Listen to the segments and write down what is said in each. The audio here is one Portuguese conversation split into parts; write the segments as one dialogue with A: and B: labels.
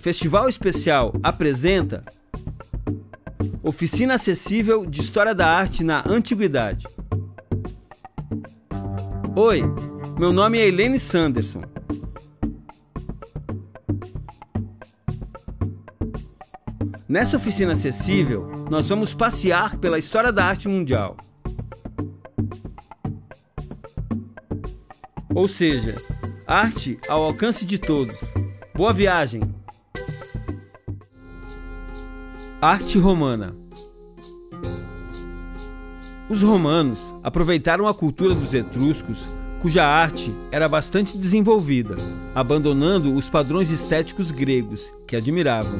A: Festival Especial apresenta Oficina Acessível de História da Arte na Antiguidade. Oi, meu nome é Helene Sanderson. Nessa oficina acessível, nós vamos passear pela história da arte mundial. Ou seja, arte ao alcance de todos. Boa viagem! Arte romana. Os romanos aproveitaram a cultura dos etruscos, cuja arte era bastante desenvolvida, abandonando os padrões estéticos gregos, que admiravam.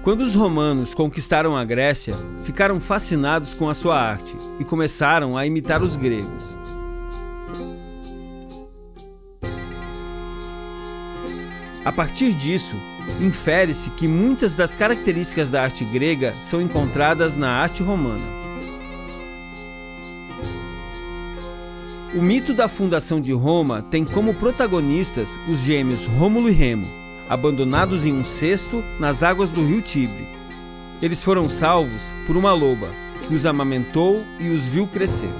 A: Quando os romanos conquistaram a Grécia, ficaram fascinados com a sua arte e começaram a imitar os gregos. A partir disso, infere-se que muitas das características da arte grega são encontradas na arte romana. O mito da fundação de Roma tem como protagonistas os gêmeos Rômulo e Remo, abandonados em um cesto nas águas do rio Tibre. Eles foram salvos por uma loba, que os amamentou e os viu crescer.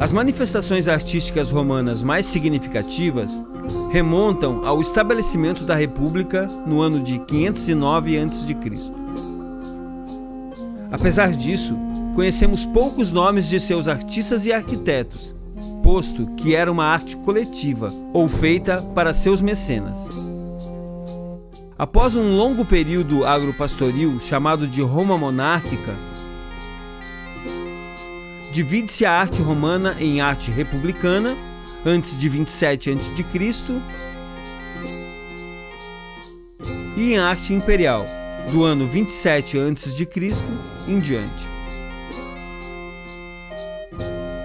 A: As manifestações artísticas romanas mais significativas remontam ao estabelecimento da República no ano de 509 a.C. Apesar disso, conhecemos poucos nomes de seus artistas e arquitetos, posto que era uma arte coletiva ou feita para seus mecenas. Após um longo período agropastoril chamado de Roma monárquica, divide-se a arte romana em arte republicana, antes de 27 a.C., e em arte imperial, do ano 27 a.C. em diante.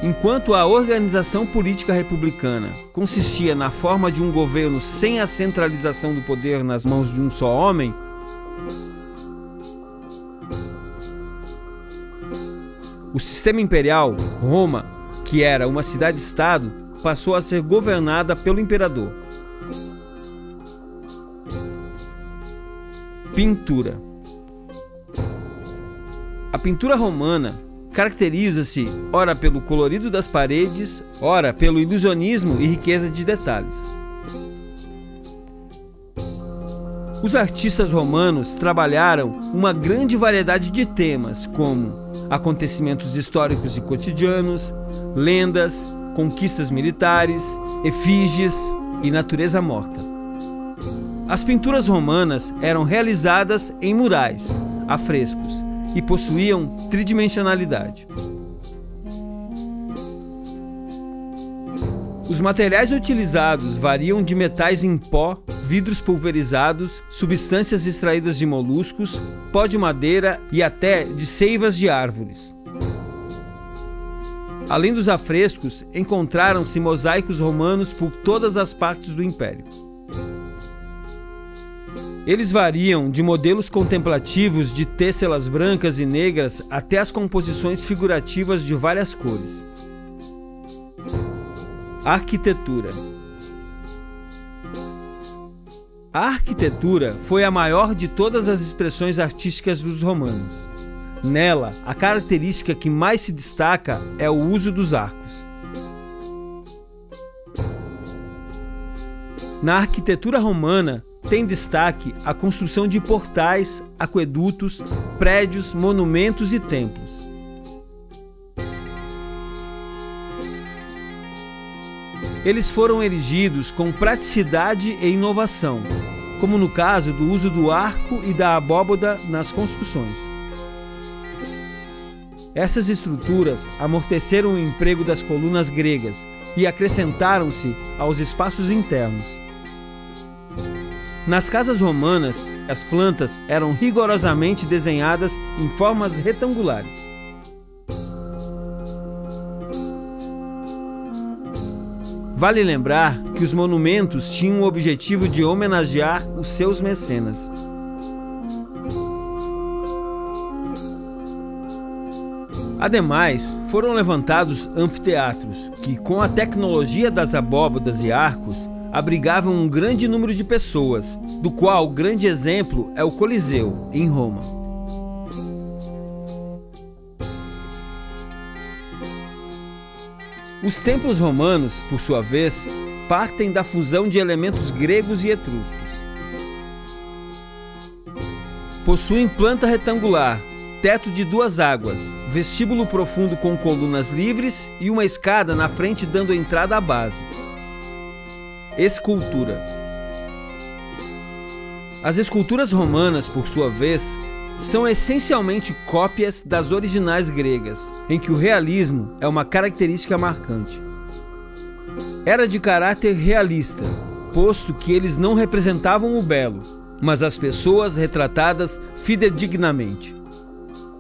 A: Enquanto a organização política republicana consistia na forma de um governo sem a centralização do poder nas mãos de um só homem, o sistema imperial, Roma, que era uma cidade-estado, passou a ser governada pelo imperador. Pintura. A pintura romana caracteriza-se ora pelo colorido das paredes, ora pelo ilusionismo e riqueza de detalhes. Os artistas romanos trabalharam uma grande variedade de temas, como acontecimentos históricos e cotidianos, lendas, conquistas militares, efígies e natureza morta. As pinturas romanas eram realizadas em murais, afrescos, e possuíam tridimensionalidade. Os materiais utilizados variam de metais em pó, vidros pulverizados, substâncias extraídas de moluscos, pó de madeira e até de seivas de árvores. Além dos afrescos, encontraram-se mosaicos romanos por todas as partes do Império. Eles variam de modelos contemplativos de têsselas brancas e negras até as composições figurativas de várias cores. Arquitetura. A arquitetura foi a maior de todas as expressões artísticas dos romanos. Nela, a característica que mais se destaca é o uso dos arcos. Na arquitetura romana, tem destaque a construção de portais, aquedutos, prédios, monumentos e templos. Eles foram erigidos com praticidade e inovação, como no caso do uso do arco e da abóbada nas construções. Essas estruturas amorteceram o emprego das colunas gregas e acrescentaram-se aos espaços internos. Nas casas romanas, as plantas eram rigorosamente desenhadas em formas retangulares. Vale lembrar que os monumentos tinham o objetivo de homenagear os seus mecenas. Ademais, foram levantados anfiteatros que, com a tecnologia das abóbadas e arcos, abrigavam um grande número de pessoas, do qual grande exemplo é o Coliseu, em Roma. Os templos romanos, por sua vez, partem da fusão de elementos gregos e etruscos. Possuem planta retangular, teto de 2 águas, vestíbulo profundo com colunas livres e uma escada na frente dando entrada à base. Escultura. As esculturas romanas, por sua vez, são essencialmente cópias das originais gregas, em que o realismo é uma característica marcante. Era de caráter realista, posto que eles não representavam o belo, mas as pessoas retratadas fidedignamente.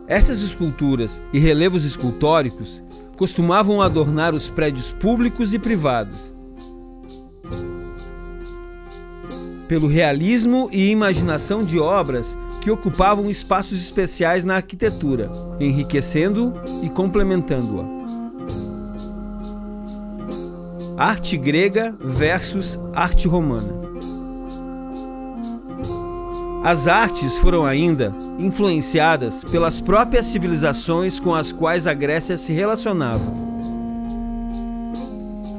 A: Essas esculturas e relevos escultóricos costumavam adornar os prédios públicos e privados. Pelo realismo e imaginação de obras que ocupavam espaços especiais na arquitetura, enriquecendo e complementando-a. Arte grega versus arte romana. As artes foram ainda influenciadas pelas próprias civilizações com as quais a Grécia se relacionava.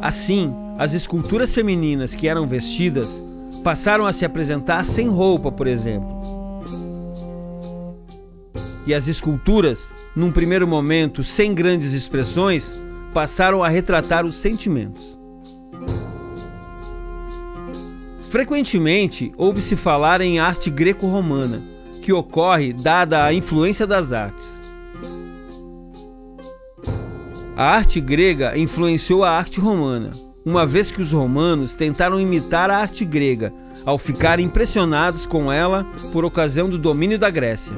A: Assim, as esculturas femininas que eram vestidas passaram a se apresentar sem roupa, por exemplo. E as esculturas, num primeiro momento sem grandes expressões, passaram a retratar os sentimentos. Frequentemente, ouve-se falar em arte greco-romana, que ocorre dada a influência das artes. A arte grega influenciou a arte romana, uma vez que os romanos tentaram imitar a arte grega, ao ficarem impressionados com ela por ocasião do domínio da Grécia.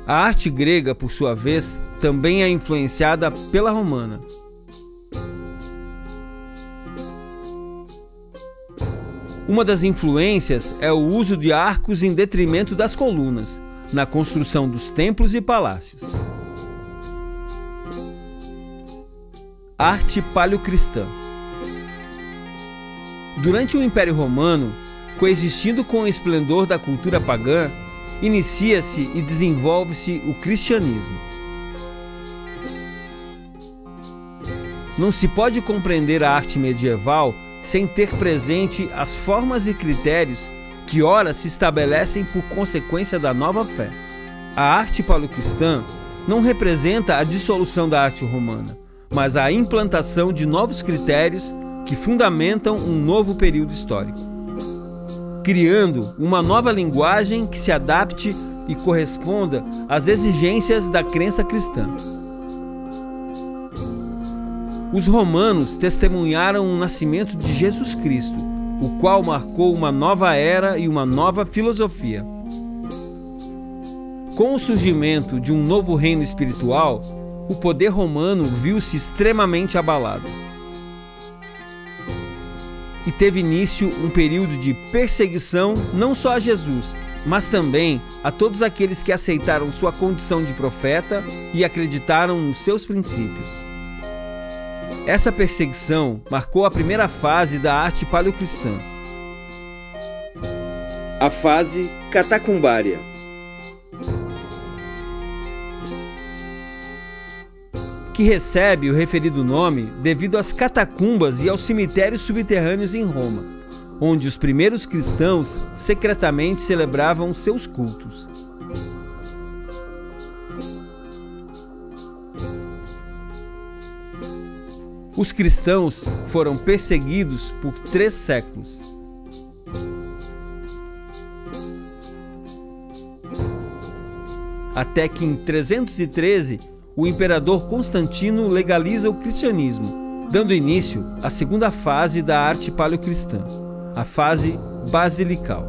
A: A arte grega, por sua vez, também é influenciada pela romana. Uma das influências é o uso de arcos em detrimento das colunas, na construção dos templos e palácios. Arte paleocristã. Durante o Império Romano, coexistindo com o esplendor da cultura pagã, inicia-se e desenvolve-se o cristianismo. Não se pode compreender a arte medieval sem ter presente as formas e critérios que ora se estabelecem por consequência da nova fé. A arte paleocristã não representa a dissolução da arte romana, mas a implantação de novos critérios que fundamentam um novo período histórico, criando uma nova linguagem que se adapte e corresponda às exigências da crença cristã. Os romanos testemunharam o nascimento de Jesus Cristo, o qual marcou uma nova era e uma nova filosofia. Com o surgimento de um novo reino espiritual, o poder romano viu-se extremamente abalado. E teve início um período de perseguição não só a Jesus, mas também a todos aqueles que aceitaram sua condição de profeta e acreditaram nos seus princípios. Essa perseguição marcou a primeira fase da arte paleocristã, a fase catacumbária. Que recebe o referido nome devido às catacumbas e aos cemitérios subterrâneos em Roma, onde os primeiros cristãos secretamente celebravam seus cultos. Os cristãos foram perseguidos por 3 séculos. Até que em 313, o imperador Constantino legaliza o cristianismo, dando início à segunda fase da arte paleocristã, a fase basilical.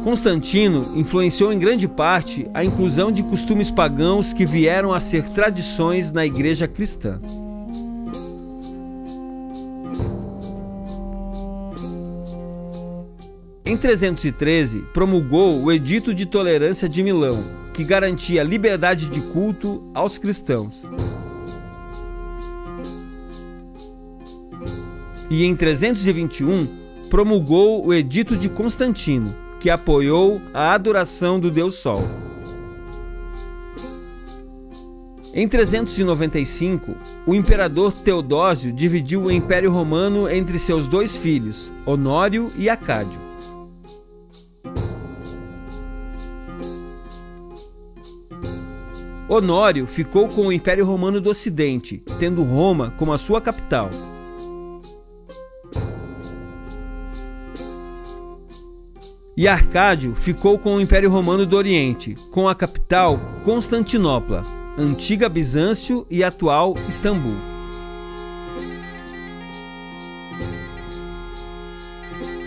A: Constantino influenciou em grande parte a inclusão de costumes pagãos que vieram a ser tradições na igreja cristã. Em 313, promulgou o Edito de Tolerância de Milão, que garantia liberdade de culto aos cristãos. E em 321, promulgou o Edito de Constantino, que apoiou a adoração do Deus Sol. Em 395, o imperador Teodósio dividiu o Império Romano entre seus dois filhos, Honório e Acádio. Honório ficou com o Império Romano do Ocidente, tendo Roma como a sua capital. E Arcádio ficou com o Império Romano do Oriente, com a capital Constantinopla, antiga Bizâncio e atual Istambul.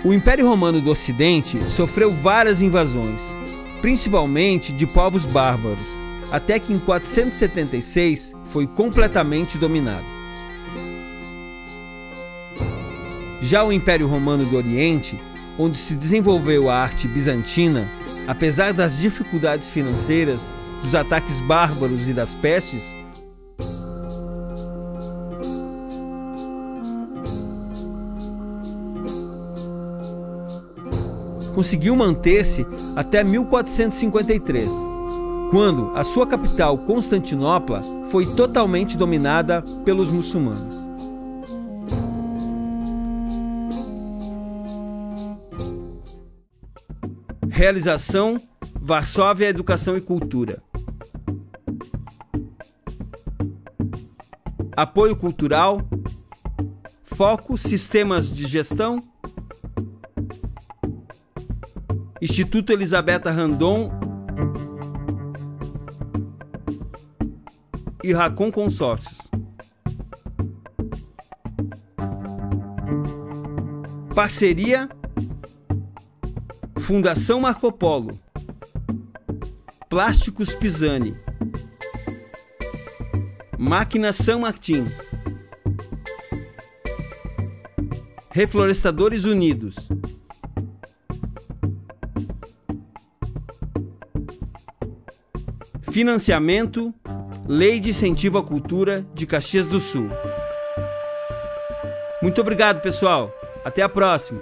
A: O Império Romano do Ocidente sofreu várias invasões, principalmente de povos bárbaros, até que em 476 foi completamente dominado. Já o Império Romano do Oriente, onde se desenvolveu a arte bizantina, apesar das dificuldades financeiras, dos ataques bárbaros e das pestes, conseguiu manter-se até 1453, quando a sua capital, Constantinopla, foi totalmente dominada pelos muçulmanos. Realização: Varsóvia Educação e Cultura. Apoio cultural: Foco Sistemas de Gestão, Instituto Elisabetta Randon e Racon Consórcios. Parceria: Fundação Marco Polo, Plásticos Pisani, Máquina San Martín, Reflorestadores Unidos, Financiamento: Lei de Incentivo à Cultura de Caxias do Sul. Muito obrigado, pessoal. Até a próxima.